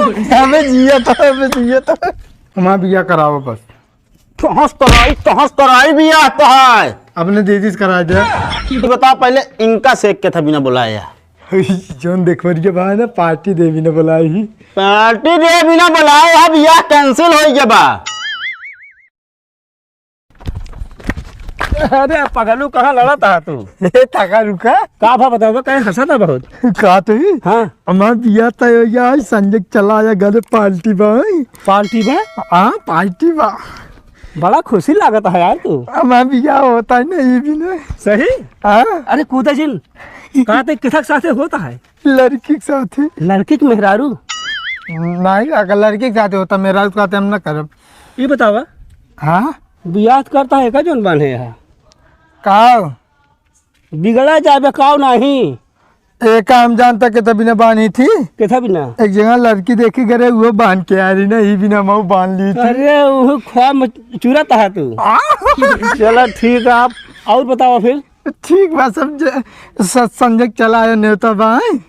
हमें जिया था हमारा बिया कराओ बस। कहाँ कराई बिया तो है। अपने दीदी से करा दिया। बता पहले इनका सेक के था बिना बुलाया। जोन देखो के बाद ना पार्टी देवी ने बुलाई। पार्टी दे बिना बुलाए अब यह कैंसिल हो गया बा। अरे पगलू कहाँ लड़ा था तू? थका रुका का भा बताओ कहीं हंसा था बहुत। कहा तो ही हाँ हमारा बिया तय हो गया। संजय चला आया घर पार्टी भाई। पार्टी बा? हाँ पार्टी बा। बड़ा खुशी लागत है यार तू। हमारा बिया होता है ना ये भी ना। सही। हाँ अरे कूदा जिल कहा थे किसक साथे होता है? लड़की के साथ ही। लड़की के मेहरारू नहीं अगर लड़की के साथ होता मेरा उसका हम ना करब। ये बतावा हाँ बियाह करता है का जोन बने है? का बिगड़ा जाए काव नहीं। एक काम जानता के तभी ना बांधी थी। कैसा बिना? एक जगह लड़की देखी करे वो बांध के आ रही ना ये बिना मऊ बांध ली थी। अरे वो ख्वाब चूरा था तू। चलो ठीक है आप और बताओ फिर। ठीक बा सब संजय चला आया न्योता भाई।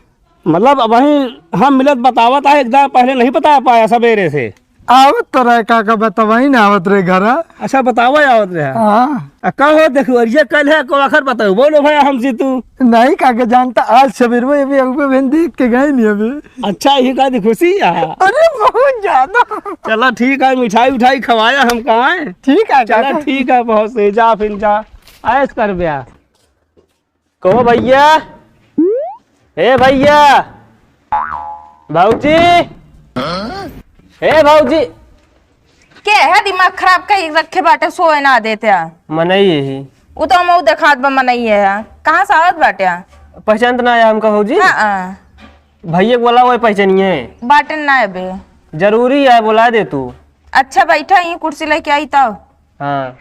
मतलब वही हम मिलत बतावा था एकदम पहले नहीं बता पाया सवेरे से। आवत तो रहे काका बतावाई ना आवत रहे घर। अच्छा बतावा आवत रहे। हाँ कहो देखो ये कल है को आखिर बताओ बोलो भाई हमसे तू। नहीं काका जानता आज सवेर में अभी देख के गए नहीं अभी। अच्छा यही का खुशी है। अरे बहुत ज्यादा। चलो ठीक है मिठाई उठाई खवाया हम कहाँ है। ठीक है चलो काका। ठीक है बहुत से जा फिर जा ऐस कर ब्या। कहो भैया ए भैया भाऊजी ए भाऊजी क्या है दिमाग खराब कहीं रखे बाटे सोए ना देते हैं। मनई ही वो तो मऊ देखात बा मनई है। कहाँ से आवत बाटे? पहचान तो ना आया हमका भाऊजी। हाँ भैया बोला वो पहचानिए बाटे ना है बे। जरूरी है बुला दे तू। अच्छा बैठा ये कुर्सी लेके आई तब। हाँ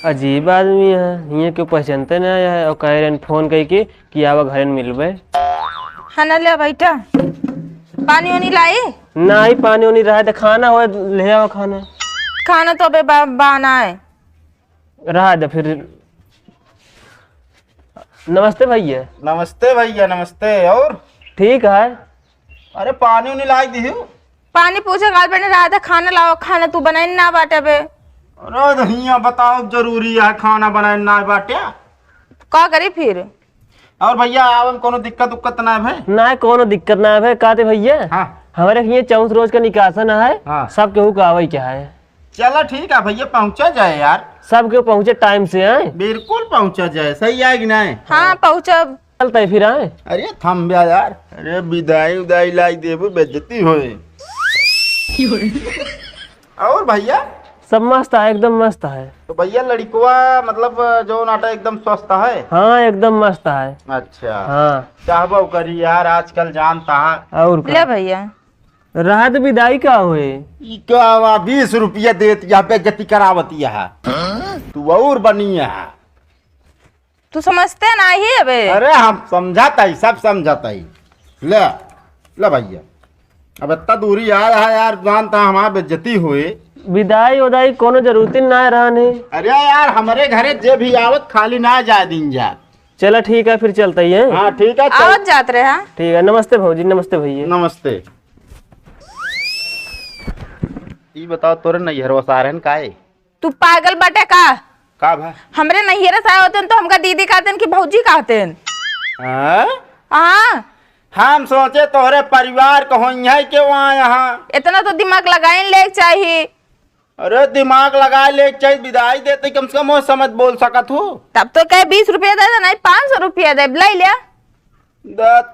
अजीब आदमी है ये क्यों पहचानते ना आया है और कह रहे फोन करके कि आवा घर में मिलबे। हाँ ना ले बैठा। पानी वानी लाई? नहीं पानी वानी रहा तो खाना हो ले आओ खाना। खाना तो अबे बाना है। रहा दे फिर। नमस्ते भैया। नमस्ते भैया नमस्ते। और ठीक है। अरे पानी उनी ला दी। पानी पूछे गाल बने रहा था खाना लाओ। खाना तू बनाई ना बाटे बे। अरे दहिया बताओ जरूरी है खाना बनाना बाटे। का करी फिर? और भैया आवन कोनो दिक्कत उक्कत ना है भाई? ना कोनो दिक्कत ना है भाई। कहते भैया हाँ हमारे ये 14 रोज का निकासन है। हाँ। सब केहू का आवई क्या है। चलो ठीक है भैया पहुंचा जाए यार। सब केहू पहुंचे टाइम से आए। बिल्कुल पहुंचा जाए। सही है कि नहीं? हाँ पहुँचब। चलते फिर आए। अरे थम गया यार। अरे विदाई उदाई लाई देबू बेइज्जती होए। और भैया सब मस्त है एकदम मस्त है। तो भैया लड़कुआ मतलब जो नाटा एकदम स्वस्थ है। हाँ एकदम मस्त है। अच्छा हाँ चाहबो करी यार आजकल जानता है। और ले भैया। राहत विदाई का हुए 20 रुपया देती है बेइज्जती करावती है। तू और बनी है। तू समझते ना ही अबे। अरे हम समझाता ही सब समझाता ही। ले ले भैया अब इतना दूरी आया है यार जानता हमारा बेइज्जती हुई। विदाई उदाई कोनो जरूरत ना रहने। अरे यार हमारे घरे जे भी आवत खाली ना जा दिन जा। चलो ठीक है फिर चलते ही है। हाँ ठीक है चल। आवत जात रहे। हाँ ठीक है नमस्ते भौजी। नमस्ते भैया। नमस्ते। ये बताओ तोरे नैहरवा सारन का है? तू पागल बाटे का भा? हमरे नैहरे से आए होते तो हमका दीदी कहते कि भौजी कहते। हाँ? हाँ हम सोचे तोहरे परिवार कहो के वहाँ यहाँ। इतना तो दिमाग लगाए ले चाहिए। अरे दिमाग लगा ले चाहिए विदाई देते कम से कम वो समझ बोल सकत हो। तब तो कहे 20 रुपया दे नहीं 500 रुपया दे लाई लिया।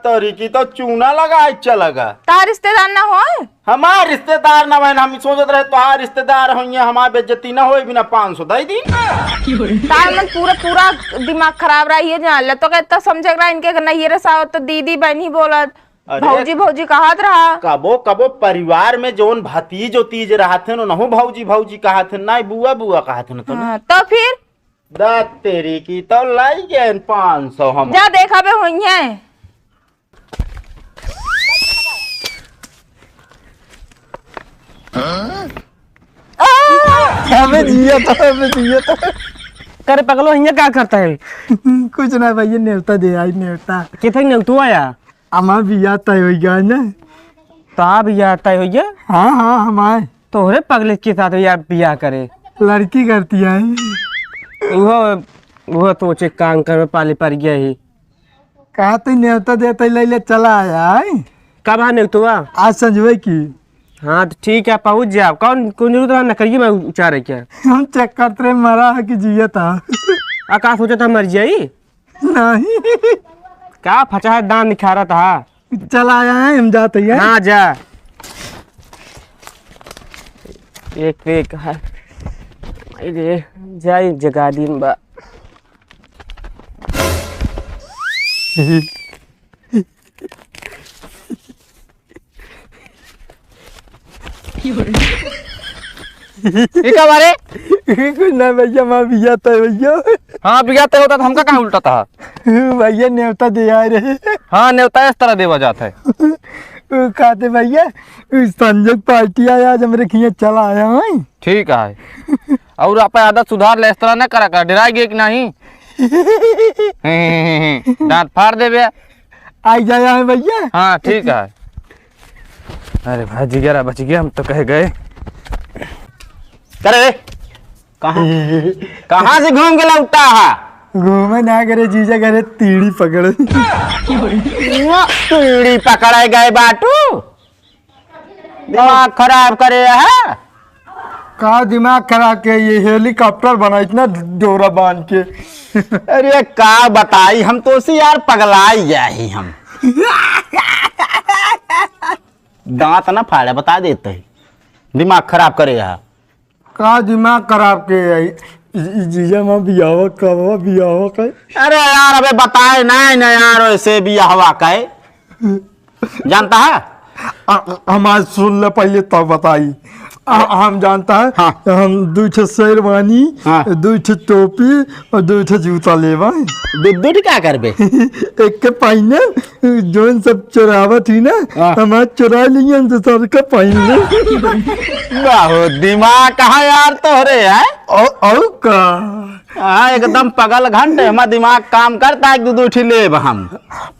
तोरी की तो चूना लगा चलेगा। तार रिश्तेदार ना हो। हमार रिश्तेदार ना बहन हम सोचत रहे तो रिश्तेदार होइए हमार बेइज्जती ना होई बिना 500 दे दी। तार मन पूरा दिमाग खराब रही है जान ले तो कहता समझ रहा इनके नैहरे से आओ तो दीदी बहनी बोलत भौजी भौजी कहत रहा। कबो कबो परिवार में जोन भतीज तीज रहते न नहो भौजी भौजी कहते ना बुआ बुआ कहते न। हाँ, तो फिर तेरी की तो लाई गए 500 हम जा देखा बे हुई है। हमें जिया था करे पगलो हिया क्या करता है? कुछ ना भैया न्योता दे आई न्योता। किथे ने तू आया? हमारा बिया तय हो गया ना। तो आप भैया तय हो गया हाँ हाँ हम आए। तोहरे पगले के साथ भैया बियाह करे लड़की करती है। वो तो चे काम कर में पाली पर गया ही। कहा तो न्योता देते ले ले चला आया है। कब आने तो आज संजवे की। हाँ तो ठीक है पहुँच जाए। कौन कौन जरूरत है न करिए मैं उचारे क्या हम चेक करते रहे मरा है कि जिया था। आकाश सोचा था मर जाई नहीं क्या फचा है दांत निखारा था। चला आया है हम जाते हैं। हाँ जा एक एक है अरे जाई जगा दिन बा ठीक है बारे कुछ ना भैया मैं बिया था भैया। हाँ बिया तय होता तो हमका कहाँ उल्टा था। भैया न्योता दे आ रहे। हाँ न्योता इस तरह देवा जाता है। कहते भैया संजय पार्टी आया आज हमारे खिया चला आया है। ठीक है और आप आदत सुधार ले इस तरह न करा कर डरा गए कि नहीं। दांत फाड़ दे बे। आई जाया है भैया। हाँ ठीक है। अरे भाई जिगरा बच गया हम तो कह गए। करे कहाँ कहाँ से घूम के लौटा है। घूमे ना करे जीजा करे तीड़ी पकड़। पीड़ी पकड़े गए बाटू दिमाग खराब करे है। का दिमाग खराब के ये हेलीकॉप्टर बना इतना डोरा बांध के। अरे का बताई हम तो उसी यार पगलाई जाही हम। दांत ना फाड़े बता देते ही दिमाग खराब करे है। का दिमाग खराब के जीजा माँ बियावा कब बियावा का। अरे यार अबे बताए नहीं ना यार ऐसे भी हवा का जानता है। हम आज सुन ले पहले तब बताई। हम जानता है। हाँ। हम दो ठे शेरवानी हाँ। दो ठे टोपी और दो ठे जूता लेवा। दूध क्या करबे। एक के पहने जोन सब चोरावत थी ना हाँ। हमारा चुरा लिया तो सर का पहने। बहुत दिमाग कहाँ यार तोहरे है। और का हाँ एकदम पगल घंटे हमारा दिमाग काम करता है। दो उठी ले हम।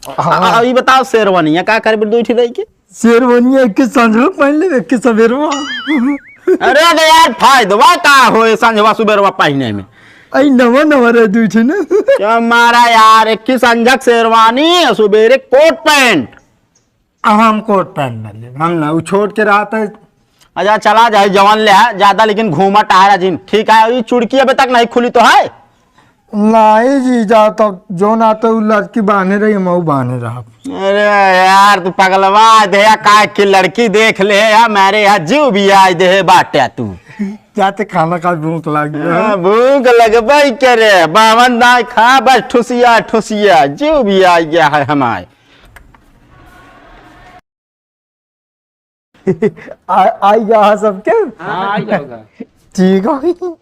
ये बताओ शेरवानी क्या करबे दो उठी रही के। शेरवानी एक के संझवा पहन ले एक के सवेरवा। अरे यार फायदा का हो संझवा सुबेरवा पहने में। आई नवा नवा रह दू छे ना। क्या मारा यार एक की संझक शेरवानी सुबेरे कोट पैंट। हम कोट पहन ले हम ना वो छोड़ के रहा था। अच्छा चला जाए जवान ले है ज्यादा लेकिन घूमा टहरा जिन ठीक है। ये चुड़की अभी तक नहीं खुली तो है। नहीं जी जाता जो ना तो लड़की बांधे रही मऊ बांधे रहा। अरे यार तू पगलवा दे का की लड़की देख ले या मेरे यहाँ जीव भी आज दे बाटे तू। जाते खाना का भूख लग गया। भूख लगबे करे बावन दाई खा बस ठुसिया ठुसिया जीव भी आ गया है हमारे। आई जा सबके। हाँ आ जाओगा। ठीक हो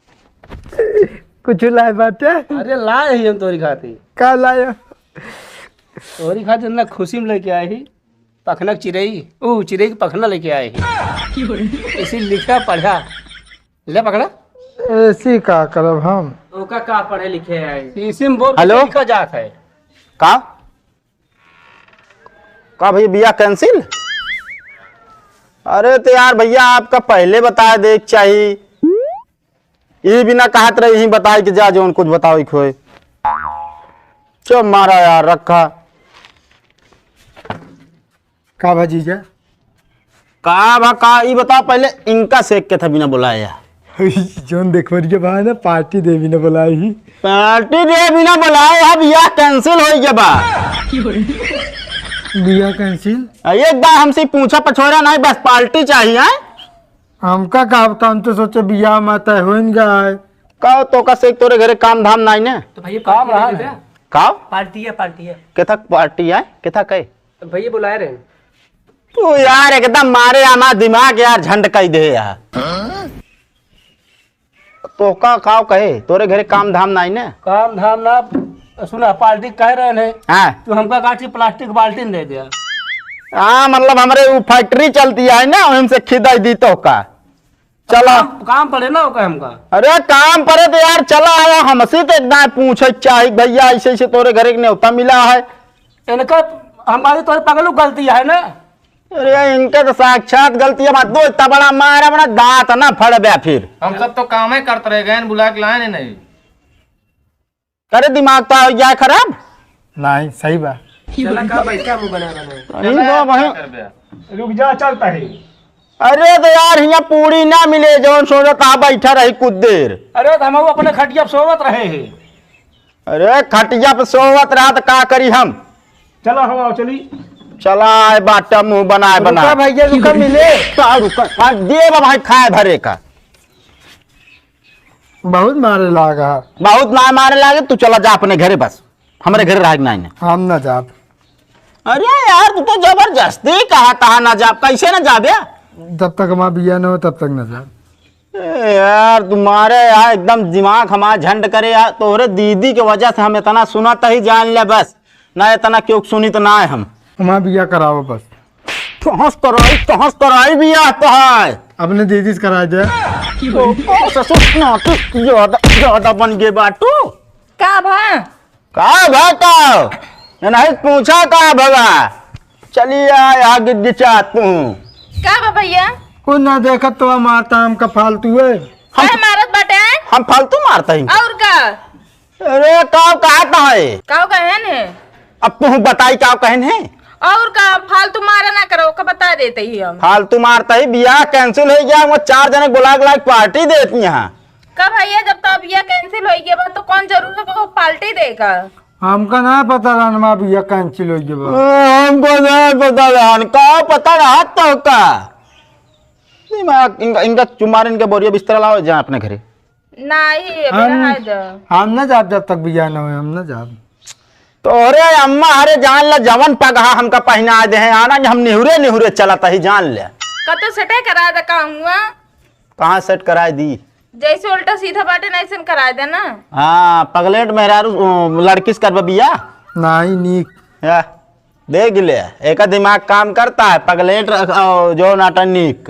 कुछ लाए बाटे। अरे लाए ही हम तोरी खाती का लाया। तोरी खाती ना खुशी में लेके आए ही पखना चिड़ई ओ चिड़ई की पखना लेके आए ही इसी लिखा पढ़ा ले पकड़ा। ऐसी का करब हम। ओका का पढ़े लिखे आए इसी में बोल हेलो? लिखा जात है। का भैया बिया कैंसिल। अरे तो यार भैया आपका पहले बता दे चाहिए। ये बिना कहत रही ही बताई कि जा जो कुछ बताओ खोए चो मारा यार रखा का भजीजा का ये बताओ पहले इनका सेक के था बिना बुलाया। जोन देखो के बाद ना पार्टी देवी ने बुलाई ही। पार्टी दे बिना बुलाए है बिया कैंसिल हो गया बा। बिया कैंसिल। एक बार हमसे पूछा पछोरा नहीं बस पार्टी चाहिए है? हमका का बता हम तो सोचे बिया मत हो गए। का तो का सेक तोरे घरे काम धाम नहीं ने तो भैया काम रहा है का पार्टी है केथा पार्टी है केथा कहे तो भैया बुलाए रहे तू यार एकदम मारे हमारा दिमाग यार झंड कही दे यार। तो का खाओ कहे तोरे घरे काम धाम नहीं ने। काम धाम ना सुना पार्टी कह रहे हैं हाँ तो हमका काटी प्लास्टिक बाल्टी दे दिया। हाँ मतलब हमारे वो फैक्ट्री चलती है ना उनसे खिदाई दी तो का चलो काम पड़े ना होगा हमका। अरे काम पड़े तो यार चला आया हमसे तो एकदम पूछे चाहिए भैया ऐसे ऐसे तोरे घरे न्योता मिला है। इनका हमारी तो पगलू गलती है ना अरे इनके तो साक्षात गलती है, दो इतना बड़ा मारा बड़ा दांत ना फड़ गया फिर। हम सब तो काम ही करते रह गए, बुला के लाए नहीं। करे दिमाग तो हो जाए खराब। नहीं सही बात। चला का बैठा मुंह बना रहा अरे वो वहीं- है। रुक जा, चलता है। अरे तो यार यहाँ पूरी ना मिले जो सोचा था बैठा रही कुछ देर। अरे तो हम अपने खटिया पे सोवत रहे हैं। अरे खटिया पे सोवत रहा तो का करी हम। चलो हम आओ, चली। चला आए बाटा मुंह बनाए बना रुका भैया रुका मिले। रुका दे भाई खाए भरे का। बहुत मारे लागा। बहुत ना मारे लागे, तू चला जा अपने घरे, बस हमारे घर रह नहीं। हम न जाब। अरे यार तू तो जबरदस्ती कहा तहा ना जा, कैसे ना जा बे। जब तक हमारा बिया न हो तब तक न जाब। यार तुम्हारे यार एकदम दिमाग हमारा झंड करे यार। तोहरे दीदी के वजह से हम इतना सुना तो ही जान ले, बस ना इतना क्यों सुनी तो ना है हम। हमारा बिया कराओ बस। तहस कराई भी आता है। अपने दीदी से करा दे। ससुर नाटक ज्यादा बन गए बाटू। का भा का भाता नहीं पूछा का भगा। चलिए आगे गिचात तू। का बा भैया कोई ना देखा तो मारता हमका फालतू है। काय मारत बाटे हम फालतू मारता ही। और का अरे का कहता है, का कहन है अब तू बताई का कहन है। और का फालतू मारा ना करो का बता देते ही हम। फालतू मारता ही, बियाह कैंसिल हो गया। वो 4 जने बुला के पार्टी देती यहाँ। का भैया जब तो अब ये कैंसिल हो गया तो कौन जरूर है पार्टी देगा। हमका ना पता रहा हमारा बिया कैंसिल हो गया। हमको नहीं पता रहा, का पता रहा तो का दिमाग इनका चुमार इनके बोरिया बिस्तर लाओ जा अपने घरे। नहीं हम न जाब जब तक बिया न हो, हम न जाब। तो अरे अम्मा अरे जान ला जवन पगहा हमका पहना दे हैं आना, हम निहुरे निहुरे चलता ही जान ले। कतो सेटे करा दे का हुआ कहाँ सेट कराए दी। जैसे उल्टा सीधा बाटे नहीं करा दे ना। हाँ पगलेट मेहरारू लड़की से करवा बिया। नहीं नीक या, देख ले एक दिमाग काम करता है, पगलेट जो नाटा नीक